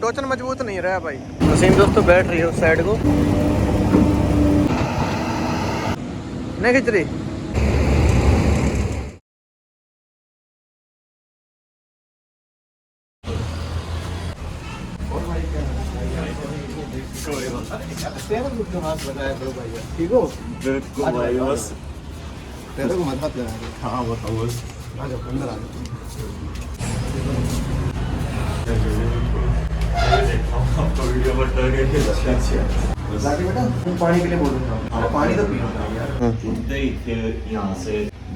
टोचन मजबूत नहीं रहा भाई। मशीन दोस्तों बैठ रही है उस साइड को, नहीं खिंच रही। ठीक हो भाई बस पैरों को मत लगा। हाँ बताओ बस। आ जाओ अंदर आ जाओ। आपका वीडियो बट जाके बेटा तुम पानी के लिए बोल रहा हूँ, पानी तो पियो यार। उठते ही फिर यहाँ से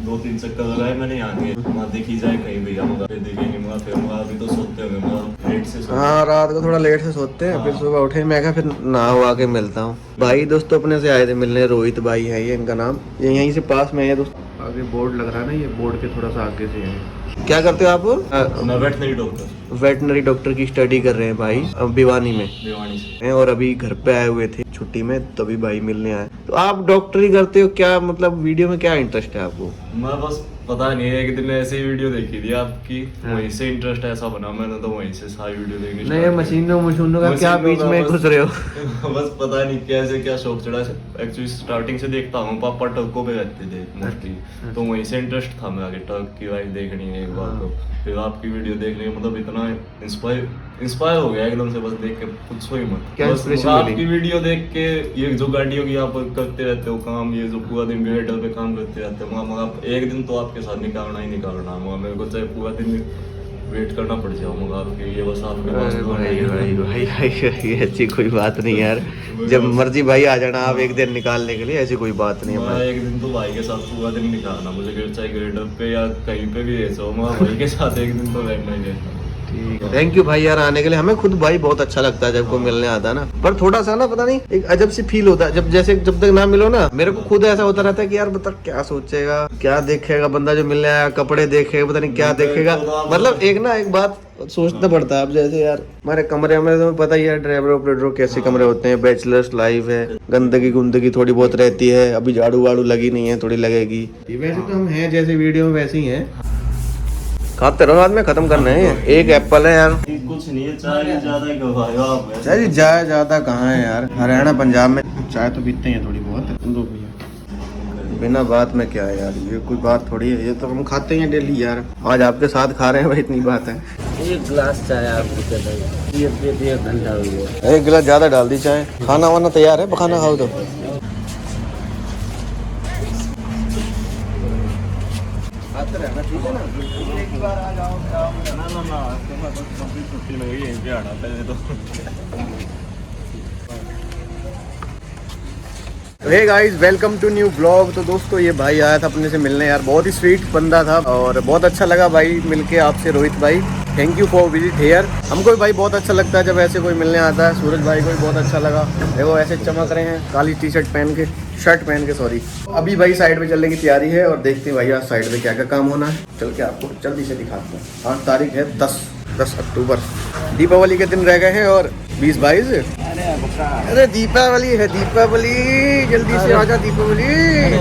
2-3 चक्कर लगाए मैंने यहाँ के, वहाँ देखी जाए कहीं भैया मगा फिर देखेंगे मगा फिर मगा। अभी तो सोते होंगे मगा लेट से सोते। हाँ रात को थोड़ा लेट से सोते हैं, फिर सुबह उठे मैं कहा फिर नहा हुआ के मिलता हूँ। भाई दोस्तों अपने से आए थे मिलने, रोहित भाई है ये इनका नाम, ये यहीं से पास में है दोस्तों। आगे बोर्ड लग रहा है ना, ये बोर्ड के थोड़ा सा आगे से है। क्या करते हो आप? मैं वेटनरी डॉक्टर। वेटनरी डॉक्टर की स्टडी कर रहे हैं भाई भिवानी में, भिवानी से। और अभी घर पे आए हुए थे छुट्टी में, तभी भाई मिलने आए। तो आप डॉक्टरी करते हो क्या, मतलब वीडियो में क्या इंटरेस्ट है आपको? मैं बस पता नहीं है, एक दिन ऐसे ही वीडियो देखी थी आपकी, वहीं से इंटरेस्ट ऐसा बना मैंने, तो वहीं से सारी वीडियो देखनी नहीं स्टार्ट की। मशीनों का क्या बीच में घुस रहे हो? बस पता नहीं कैसे क्या शौक चढ़ा। एक्चुअली स्टार्टिंग से देखता हूँ, पापा ट्रकों पे रहते थे मोस्टली, तो वहीं से इंटरेस्ट था मैं आगे ट्रक की लाइफ देखनी है एक बार। तो फिर आपकी वीडियो देखने का मतलब इतना इंस्पायर हो गया एकदम से, बस देख के पूछो ही मत। क्या बस inspiration आपकी मिली? वीडियो देख के ये जो गाड़ियों की आप करते रहते हो काम, ये जो पूरा दिन वेटर पे काम करते रहते हो, मगर एक दिन तो आपके साथ निकालना ही निकालना, मगर मेरे को चाहे पूरा दिन वेट करना पड़ जाओ मगर आपके, ये बस आपके पास तो भाई नहीं है। भाई भाई भाई ऐसी कोई बात नहीं यार, जब मर्जी भाई आ जाना आप एक दिन निकालने के लिए, ऐसी कोई बात नहीं है मैं भाई। एक दिन तो भाई के साथ पूरा दिन निकालना, मुझे चाहे ग्रेडर पे या कहीं पे भी ऐसा हो, मैं भाई के साथ एक दिन तो रहना ही रहना। ठीक है, थैंक यू भाई यार आने के लिए। हमें खुद भाई बहुत अच्छा लगता है जब कोई मिलने आता है ना, पर थोड़ा सा ना पता नहीं एक अजब सी फील होता है जब तक ना मिलो ना। मेरे को खुद ऐसा होता रहता है कि यार बता क्या सोचेगा, क्या देखेगा बंदा जो मिलने आया, कपड़े देखेगा पता नहीं क्या देखेगा, मतलब एक बात सोचना पड़ता है। अब जैसे यार हमारे कमरे में तो पता ही है ड्राइवर ऑपरेटर कैसे कमरे होते हैं, बैचलर्स लाइफ है, गुंदगी थोड़ी बहुत रहती है, अभी झाड़ू वाड़ू लगी नहीं है, थोड़ी लगेगी। वैसे तो हम हैं जैसे वीडियो में वैसे ही हैं, खाते रहो बाद में खत्म करना है। एक एप्पल है यार, कुछ नहीं है, चाय ज्यादा ही गवायो आप। चाय ज्यादा कहाँ है यार, हरियाणा पंजाब में चाय तो पीते हैं थोड़ी बहुत। दो भैया बिना बात में क्या है यार, ये कोई बात थोड़ी है, ये तो हम खाते हैं डेली यार, आज आपके साथ खा रहे हैं भाई, इतनी बात है। एक गिलास चाय आप एक घंटा हो गया। एक गिलास ज्यादा डाल दी चाय। खाना वाना तैयार है, खाना खाओ तो। आते रहना ठीक है ना, एक बार आ जाओ ना छुट्टी लगी यहीं पे आना पहले तो। Hey guys welcome to new blog. तो दोस्तों ये भाई आया था अपने से मिलने यार, बहुत ही स्वीट बंदा था और बहुत अच्छा लगा भाई मिलके आपसे रोहित भाई। Thank you for visit hair. हमको भी भाई बहुत अच्छा लगता है जब ऐसे कोई मिलने आता है। सूरज भाई को भी बहुत अच्छा लगा, देखो ऐसे चमक रहे हैं काली टी-शर्ट पहन के, शर्ट पहन के सॉरी। अभी भाई साइड पे चलने की तैयारी है और देखते हैं भाई आज साइड पे क्या क्या काम होना है, चल के आपको जल्दी से दिखाते हैं। 8 तारीख है 10 अक्टूबर, दीपावली के दिन रह गए हैं और 20-22। अरे दीपावली है, दीपावली जल्दी से आजा दीपावली।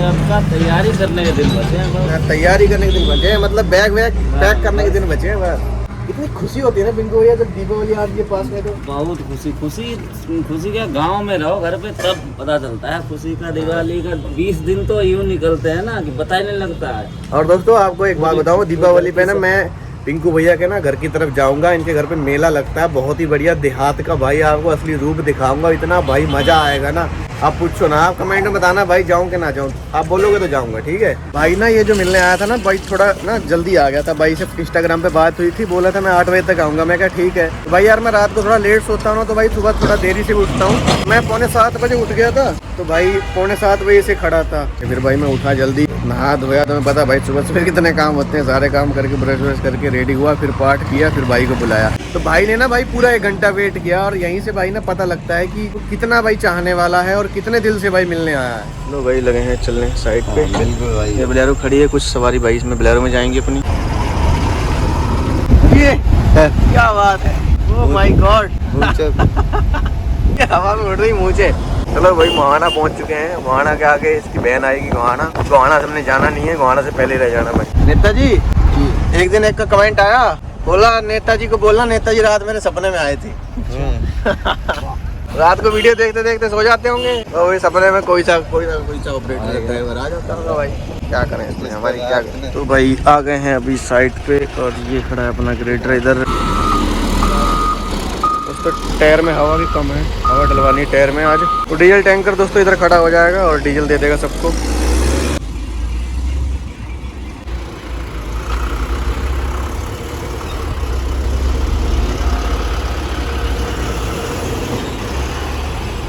आपका तैयारी करने के दिन बचे हैं, तैयारी करने के दिन बचे हैं, मतलब बैग वैग पैक करने के दिन बचे हैं बस। इतनी खुशी होती है ना पिंकू भैया जब दीपावली आती है पास में, तो बहुत खुशी क्या, गांव में रहो घर पे तब पता चलता है खुशी का। दिवाली का 20 दिन तो यूं निकलते हैं ना कि पता ही नहीं लगता है। और दोस्तों आपको एक बात बताऊं, दीपावली पे ना मैं पिंकू भैया के ना घर की तरफ जाऊंगा, इनके घर पे मेला लगता है बहुत ही बढ़िया देहात का भाई, आपको असली रूप दिखाऊंगा, इतना भाई मजा आएगा ना आप पूछो ना। आप कमेंट में बताना भाई जाऊं कि ना जाऊं, आप बोलोगे तो जाऊंगा ठीक है। भाई ना ये जो मिलने आया था ना भाई थोड़ा ना जल्दी आ गया था, भाई से इंस्टाग्राम पे बात हुई थी, बोला था मैं 8 बजे तक आऊंगा। मैं कहा ठीक है। तो भाई यार मैं रात को थोड़ा लेट सोता हूँ, तो भाई सुबह थोड़ा देरी से उठता हूँ। मैं 6:45 बजे उठ गया था, तो भाई 6:45 बजे से खड़ा था, फिर भाई मैं उठा जल्दी, नहा धोया। तो मैं पता भाई सुबह कितने काम होते हैं, सारे काम करके ब्रश व्रश करके रेडी हुआ, फिर पाठ किया, फिर भाई को बुलाया। तो भाई ने ना भाई पूरा 1 घंटा वेट किया और यहीं से भाई ना पता लगता है कि कितना भाई चाहने वाला है और कितने दिल से भाई मिलने आया है। लो भाई लगे हैं चलने साइड पे, बिल्कुल भाई। ये बोलेरो खड़ी है, कुछ सवारी भाई इसमें बोलेरो में जाएंगी अपनी। ये क्या बात है, ओह माय गॉड, ये हवा में उड़ रही मुँह से। चलो भाई गोहाना पहुंच चुके हैं, गोहाना के आगे इसकी बहन आएगी गोहाना से हमने जाना नहीं है, गोहाना से पहले रह जाना भाई। नेता जी एक दिन एक का कमेंट आया बोला नेताजी को, बोलना नेताजी रात मेरे सपने में आए थे। रात को वीडियो देखते देखते सो जाते होंगे और वही सपने में कोई सा ऑपरेटर ड्राइवर आ जाता होगा। भाई क्या करें इसमें, हमारी क्या करें। तो भाई आ गए हैं अभी साइड पे और ये खड़ा है अपना ग्रेडर इधर। दोस्तों टायर में हवा भी कम है, हवा डलवानी टायर में आज। तो डीजल टैंकर दोस्तों इधर खड़ा हो जाएगा और डीजल दे देगा सबको।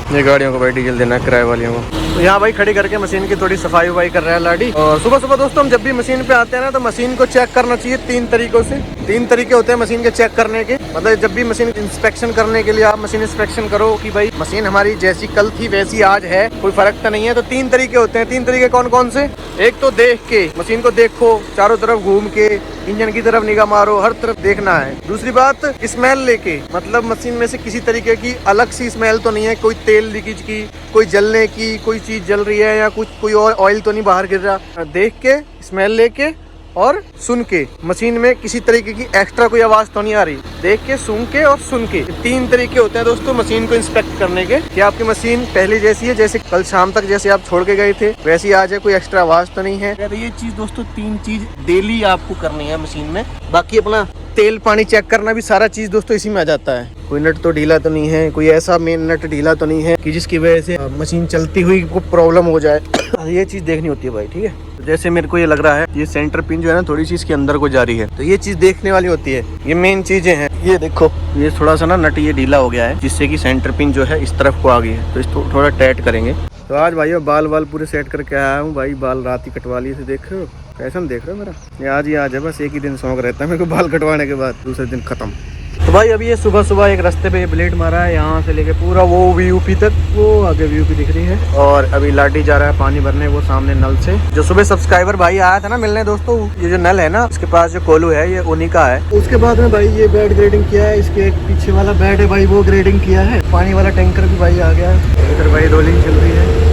ये गाड़ियों को भाई डीजल देना है, किराए वालियों को। तो यहाँ भाई खड़ी करके मशीन की थोड़ी सफाई वफाई कर रहा है लाडी। और सुबह सुबह दोस्तों हम जब भी मशीन पे आते हैं ना तो मशीन को चेक करना चाहिए 3 तरीकों से। 3 तरीके होते हैं मशीन के चेक करने के। मतलब जब भी मशीन इंस्पेक्शन करने के लिए आप मशीन इंस्पेक्शन करो कि भाई मशीन हमारी जैसी कल थी वैसी आज है, कोई फर्क तो नहीं है। तो 3 तरीके होते हैं। 3 तरीके कौन कौन से? एक तो देख के, मशीन को देखो, चारों तरफ घूम के, इंजन की तरफ निगाह मारो, हर तरफ देखना है। दूसरी बात स्मेल लेके, मतलब मशीन में से किसी तरीके की अलग सी स्मेल तो नहीं है, कोई तेल लीकेज की, कोई जलने की, कोई चीज जल रही है या कुछ कोई और ऑयल तो नहीं बाहर गिर रहा। देख के, स्मेल लेके और सुन के, मशीन में किसी तरीके की एक्स्ट्रा कोई आवाज तो नहीं आ रही। देख के, सुन के और सुन के, 3 तरीके होते हैं दोस्तों मशीन को इंस्पेक्ट करने के कि आपकी मशीन पहले जैसी है, जैसे कल शाम तक जैसे आप छोड़ के गए थे वैसी आज है, कोई एक्स्ट्रा आवाज तो नहीं है। तो ये चीज दोस्तों 3 चीज डेली आपको करनी है मशीन में। बाकी अपना तेल पानी चेक करना भी, सारा चीज दोस्तों इसी में आ जाता है। कोई नट तो ढीला तो नहीं है, कोई ऐसा मेन नट ढीला तो नहीं है कि जिसकी वजह से मशीन चलती हुई को प्रॉब्लम हो जाए। ये चीज देखनी होती है भाई, ठीक है। तो जैसे मेरे को ये लग रहा है ये सेंटर पिन जो है ना थोड़ी सी इसके अंदर को जा रही है, तो ये चीज देखने वाली होती है। ये मेन चीजें हैं। ये देखो ये थोड़ा सा ना नट ये ढीला हो गया है जिससे कि सेंटर पिन जो है इस तरफ को आ गई है, तो इसको थोड़ा टाइट करेंगे। तो आज भाई बाल पूरे सेट करके आया हूँ भाई। बाल रात ही कटवा लिए थे, देख रहे हो फैशन देख रहे हो मेरा। ये आज ही आज है, बस एक ही दिन शौक रहता है मेरे को बाल कटवाने के बाद, दूसरे दिन खत्म। तो भाई अभी ये सुबह सुबह एक रास्ते पे ब्लेड मारा है, यहाँ से लेके पूरा वो वीयूपी तक, वो आगे वीयूपी दिख रही है। और अभी लाडी जा रहा है पानी भरने, वो सामने नल से। जो सुबह सब्सक्राइबर भाई आया था ना मिलने दोस्तों, ये जो नल है ना उसके पास जो कोलू है ये उन्हीं का है। उसके बाद में भाई ये बेड ग्रेडिंग किया है, इसके एक पीछे वाला बेड है भाई वो ग्रेडिंग किया है। पानी वाला टैंकर भी भाई आ गया है। इधर भाई रोलिंग चल रही है।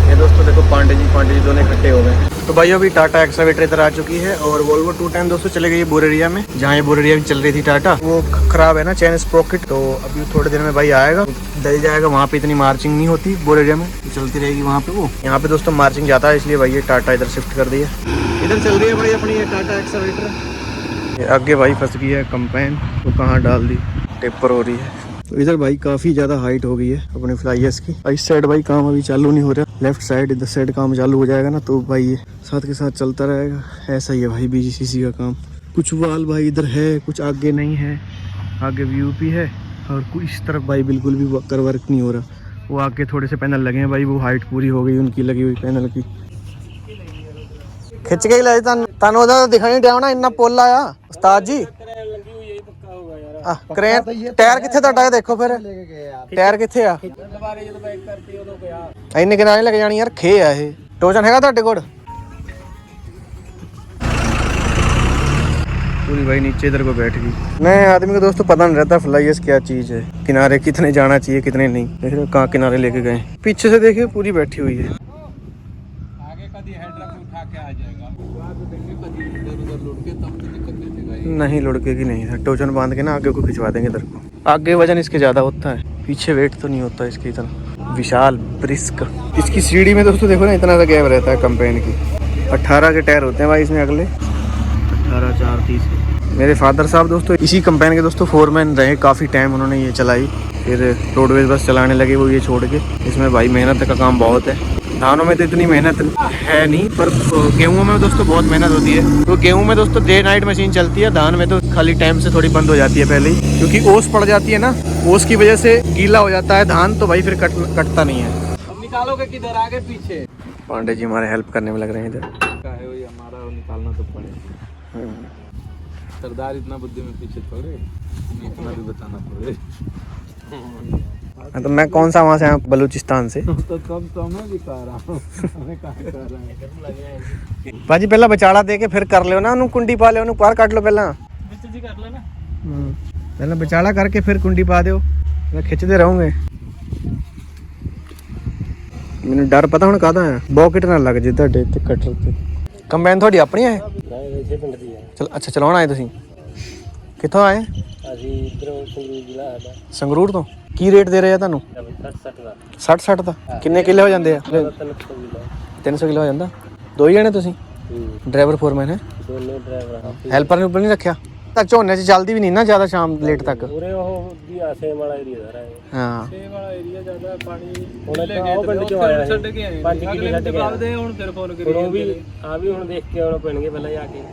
ये दोस्तों देखो पांडे जी दोनों इकट्ठे हो गए। तो भाई अभी टाटा एक्सावेटर इधर आ चुकी है और वोल्वो 210 दोस्तों चले गई है बोरेरिया में, जहाँ ये बोरेरिया में चल रही थी टाटा। वो खराब है ना चैन स्प्रॉकेट, तो अभी थोड़े देर में भाई आएगा, डल जाएगा। वहाँ पे इतनी मार्चिंग नहीं होती बोरेरिया में, चलती रहेगी वहाँ पे। वो यहाँ पे दोस्तों मार्चिंग जाता है, इसलिए भाई ये टाटा इधर शिफ्ट कर दी है। इधर चल रही है भाई अपनी ये टाटा एक्सावेटर। ये आगे भाई फंस गई है कंपेन, तो कहाँ डाल दी, टेपर हो रही है। तो इधर भाई काफ़ी ज़्यादा हाइट हो गई है अपने फ्लाइयर्स की। इस साइड भाई काम अभी चालू नहीं हो रहा, लेफ्ट साइड इधर साइड काम चालू हो जाएगा ना, तो भाई ये साथ के साथ चलता रहेगा। ऐसा ही है भाई बीजीसीसी का काम। कुछ वाल भाई इधर है, कुछ आगे नहीं है। आगे वीयूपी है और कुछ इस तरफ भाई बिल्कुल भी कर वर्क नहीं हो रहा। वो आगे थोड़े से पैनल लगे हैं भाई, वो हाइट पूरी हो गई उनकी लगी हुई पैनल की। खिंच के लाए तानो दिखाई ना इन्ना पोल लाया उस्ताद जी। क्रेन टायर किथे ਤੁਹਾਡਾ ਦੇਖੋ ਫਿਰ ਟਾਇਰ ਕਿੱਥੇ ਆ ਇੰਨੇ ਕਿਨਾਰੇ ਲੱਗ ਜਾਣੀ ਯਾਰ ਖੇ ਆ ਇਹ ਟੋਚਨ ਹੈਗਾ ਤੁਹਾਡੇ ਕੋਲ पूरी भाई नीचे इधर को बैठ गई। नए आदमी को दोस्तों पता नहीं रहता फ्लाइयर्स क्या चीज है, किनारे कितने जाना चाहिए कितने नहीं। देख रहे हो कहाँ किनारे लेके गए, पीछे से देखिए पूरी बैठी हुई है। आगे कभी हेडरम उठा के आ जाएगा, नहीं लुढ़केगी नहीं, टोचन बांध के ना आगे को खिंचवा देंगे इधर को। आगे वजन इसके ज़्यादा होता है, पीछे वेट तो नहीं होता इसके इतना। विशाल ब्रिस्क इसकी सीढ़ी में दोस्तों देखो ना इतना सा गैप रहता है कंपेन की। 18 के टायर होते हैं भाई इसमें, अगले 18 4 30। मेरे फादर साहब दोस्तों इसी कंपेन के दोस्तों फोरमैन रहे काफ़ी टाइम, उन्होंने ये चलाई, फिर रोडवेज बस चलाने लगे वो ये छोड़ के। इसमें भाई मेहनत का काम बहुत है। धानों में तो इतनी मेहनत है नहीं, पर गेहूं में दोस्तों बहुत मेहनत होती है। तो गेहूं में दोस्तों डे नाइट मशीन चलती है, धान में तो खाली टाइम से थोड़ी बंद हो जाती है पहले ही, क्योंकि ओस पड़ जाती है ना, ओस की वजह से गीला हो जाता है धान, तो भाई फिर कटता नहीं है। अब निकालोगे किधर, आगे पीछे? पांडे जी हमारे हेल्प करने में लग रहे हैं इधर। हमारा निकालना तो पड़ेगा, सरदार इतना बुद्धि में पीछे थोड़े, इतना भी बताना पड़े। तो मैं कौन सा वहाँ से आया बलूचिस्तान से, तो कब तो मैं भी कह रहा हूँ हमें कहाँ कर रहा है भाजी पहला बचाड़ा दे के फिर कर लो ना, उन्हें कुंडी पा लो, उन्हें पार काट लो पहला, जी कर लो ना। पहला बचाड़ा करके फिर कुंडी पा दो, मैं खिंचते रहूँगे। मैंने डर पता हूँ कहता है बॉकेट ना लग जे ਤੁਹਾਡੇ ਤੇ कटर ਤੇ। कंबाइन थोड़ी अपनी है ਇਸੇ ਪਿੰਡ ਦੀ ਆ ਚਲ ਅੱਛਾ ਚਲਾਉਣ ਆਏ ਤੁਸੀਂ ਕਿੱਥੋਂ ਆਏ ਅਸੀਂ ਇਧਰੋਂ ਸੰਗਰੂਰ ਜ਼ਿਲ੍ਹਾ ਸਾਡਾ ਸੰਗਰੂਰ ਤੋਂ ਕੀ ਰੇਟ ਦੇ ਰਹੇ ਆ ਤੁਹਾਨੂੰ 60 ਦਾ 60 ਦਾ ਕਿੰਨੇ ਕਿੱਲੇ ਹੋ ਜਾਂਦੇ ਆ 300 ਕਿਲੋ ਹੋ ਜਾਂਦਾ ਦੋ ਹੀ ਜਣੇ ਤੁਸੀਂ ਡਰਾਈਵਰ ਫੋਰਮੈਨ ਹੈ ਦੋਨੋਂ ਡਰਾਈਵਰ ਹੈਲਪਰ ਨੂੰ ਨਹੀਂ ਰੱਖਿਆ ਤਾਂ ਝੋਨੇ 'ਚ ਚੱਲਦੀ ਵੀ ਨਹੀਂ ਨਾ ਜ਼ਿਆਦਾ ਸ਼ਾਮ ਲੇਟ ਤੱਕ ਪੂਰੇ ਉਹ ਦੀ ਸੇਮ ਵਾਲਾ ਏਰੀਆ ਸਾਰਾ ਇਹ ਹਾਂ ਸੇਮ ਵਾਲਾ ਏਰੀਆ ਜ਼ਿਆਦਾ ਪਾਣੀ ਹੁਣ ਉਹ ਪਿੰਡ ਚੋਂ ਆਇਆ ਛੱਡ ਕੇ ਆਏ 5 ਕਿੱਲੇ ਛੱਡ ਕੇ ਆਏ ਹੁਣ ਫਿਰ ਫੋਨ ਕਰੀ ਉਹ ਵੀ ਆ ਵੀ ਹੁਣ ਦੇਖ ਕੇ ਆਉਣਾ ਪੈਣਗੇ ਪਹਿਲਾਂ ਜਾ ਕੇ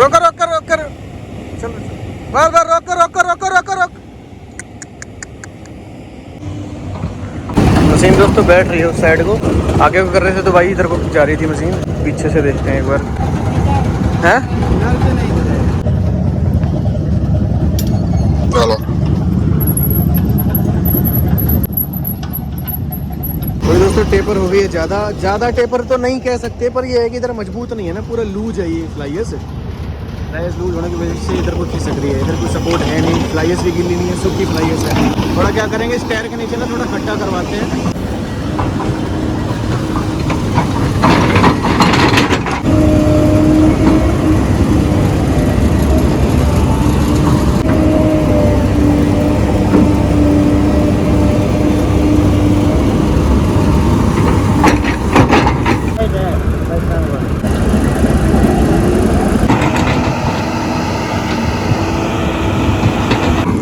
रोको रोको रोको चलो बार बार रोको रोको रोको रोको रोक मशीन दोस्तों बैठ रही है उस साइड को आगे को कर रहे थे तो भाई इधर को जा रही थी मशीन पीछे से देखते हैं एक बार हैं चलो तो दोस्तों टेपर हो गई है ज़्यादा टेपर तो नहीं कह सकते पर ये है कि इधर मजबूत नहीं है ना पूरा लूज है ये फ्लाइयर्स लूज होने की वजह से इधर को खिसक रही है इधर कोई सपोर्ट है नहीं फ्लाइयर्स भी गिल्ली नहीं है सूखी फ्लाइयर्स है थोड़ा क्या करेंगे इस टायर के नीचे ना थोड़ा खड्डा करवाते हैं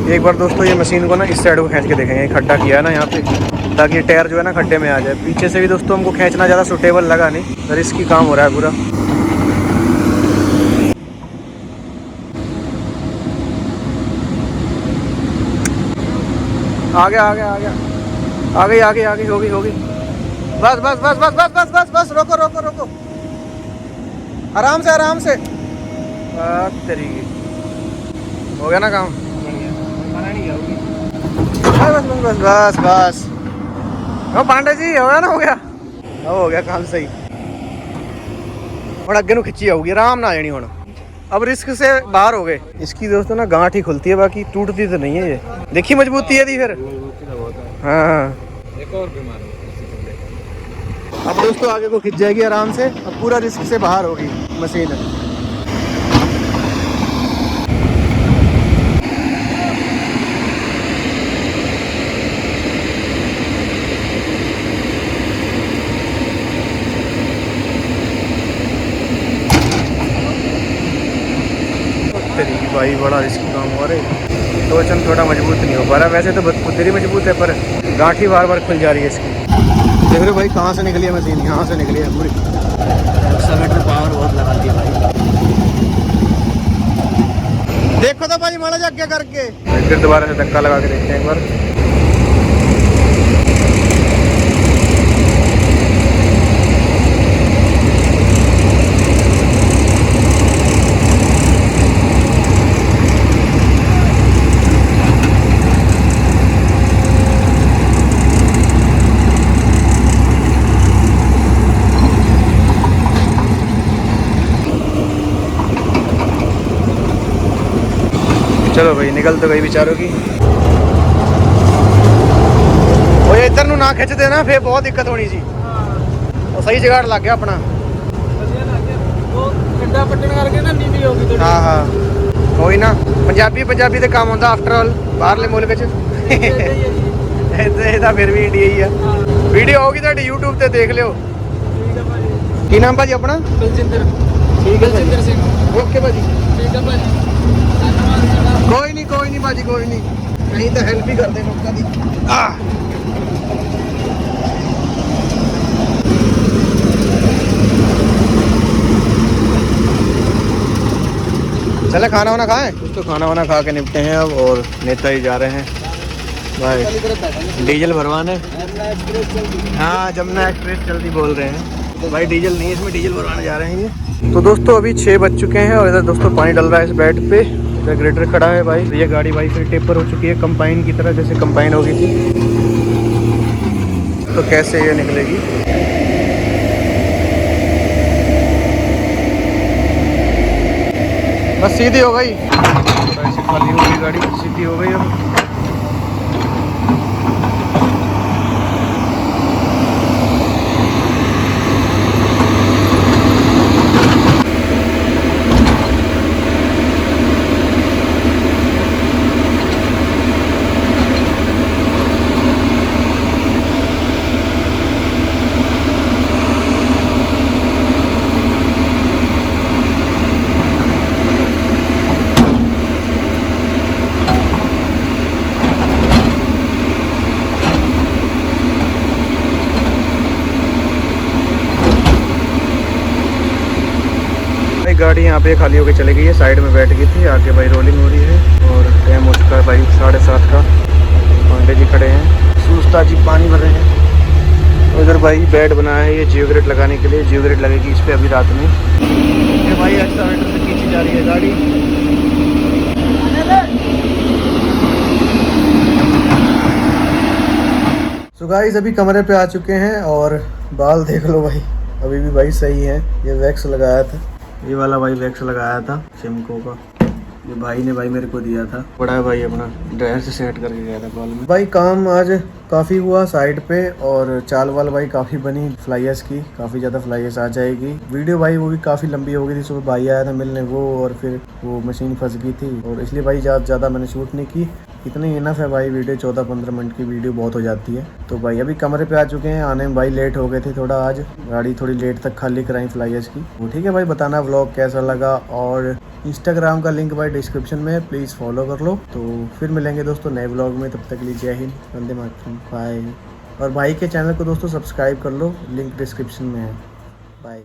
एक बार दोस्तों ये मशीन को ना इस साइड को खींच के देखेंगे खड्डा किया है ना यहाँ पे ताकि टायर जो है ना खड्डे में आ जाए पीछे से भी दोस्तों हमको खींचना ज़्यादा सूटेबल लगा नहीं रिस्की काम हो रहा है पूरा आगे आगे आगे आगे आगे आगे होगी होगी बस बस बस बस बस बस बस बस रोको रोको रोको आराम से तरीके हो गया ना काम बस बस बस बस बस ओ पांडे जी हो गया हो गया काम सही और अगे नु खिंची आऊगी आराम ना आ जानी हुण अब रिस्क से बाहर हो गए इसकी दोस्तों ना गांठ ही खुलती है बाकी टूटती तो नहीं है ये देखी मजबूती है दी फिर हाँ एक और बीमार अब दोस्तों आगे को खिंच जाएगी आराम से अब पूरा रिस्क से बाहर होगी मशीन भाई बड़ा रिस्क काम हो रहा है तो चंद थोड़ा मजबूत नहीं हो पा रहा वैसे तो खुदरी मजबूत है पर गांठ ही बार बार खुल जा रही है इसकी देख रहे हो भाई कहाँ से निकली है मशीन यहाँ से निकली है पूरी एक्सेलेरेटर पावर बहुत लगाती है भाई देखो तो भाई माड़ा जा क्या करके फिर दोबारा से धक्का लगा के देखते हैं एक बार चलो भाई निकल तो गई बेचारों की वो इधर नू ना खिंच देना फिर बहुत दिक्कत होनी सी और सही जगह लग गया अपना हाँ हाँ कोई ना पंजाबी तो काम होता आफ्टर ऑल बाहरले मुल्क च फिर भी इंडिया ही है वीडियो होगी तो यूट्यूब ते देख लियो की नाम भाजी अपना बलजिंदर ठीक है ओके भाजी ठीक है भाजी कोई नहीं भाजी कोई नहीं कहीं तो हेल्प ही कर दे मौका दी चले खाना वाना खाएं कुछ तो खाना वाना खा के निपटे हैं अब और नेता ही जा रहे हैं भाई डीजल भरवाने हाँ जमुना एक्सप्रेस जल्दी बोल रहे हैं तो भाई डीजल नहीं इसमें डीजल भरवाने जा रहे हैं ये तो दोस्तों अभी 6 बज चुके हैं और इधर दोस्तों पानी डल रहा है इस बेड पे इधर ग्रेटर खड़ा है भाई ये गाड़ी भाई फिर टेपर हो चुकी है कंपाइन की तरह जैसे कंपाइन हो गई थी तो कैसे ये निकलेगी बस सीधी हो गई ऐसे खाली हो गई गाड़ी सीधी हो गई अब गाड़ी यहाँ पे खाली होके चली गई है, साइड में बैठ गई थी। आगे भाई रोलिंग हो रही है और टाइम हो चुका है भाई 7:30 का। पांडे जी खड़े हैं, सूस्ता जी पानी भर रहे हैं। उधर भाई बेड बनाया है ये जियोग्रेट लगाने के लिए, जियोग्रेट लगेगी इस पर अभी रात में। ये भाई एक्सीलेटर से खींची जा रही है गाड़ी। सो गाइस अभी कमरे पे आ चुके हैं और बाल देख लो भाई, अभी भी भाई सही है। ये वैक्स लगाया था, ये वाला भाई वैक्स लगाया था शिमको का, ये भाई ने भाई मेरे को दिया था। बड़ा है भाई अपना ड्रायर से सेट करके गया था बाल में। भाई काम आज काफ़ी हुआ साइड पे और चाल वाल भाई काफ़ी बनी फ्लाइयर्स की, काफ़ी ज़्यादा फ्लाइयर्स आ जाएगी। वीडियो भाई वो भी काफ़ी लंबी हो गई थी, सुबह भाई आया था मिलने वो, और फिर वो मशीन फंस गई थी और इसलिए भाई ज़्यादा मैंने शूट नहीं की। इतनी इनफ है भाई, वीडियो 14-15 मिनट की वीडियो बहुत हो जाती है। तो भाई अभी कमरे पे आ चुके हैं, आने में भाई लेट हो गए थे थोड़ा, आज गाड़ी थोड़ी लेट तक खाली कराई फ्लाइयर्स की। वो ठीक है भाई, बताना व्लॉग कैसा लगा और इंस्टाग्राम का लिंक भाई डिस्क्रिप्शन में, प्लीज़ फॉलो कर लो। तो फिर मिलेंगे दोस्तों नए व्लॉग में, तब तक के लिए जय हिंद, वंदे मातरम, बाय। और भाई के चैनल को दोस्तों सब्सक्राइब कर लो, लिंक डिस्क्रिप्शन में है। बाय।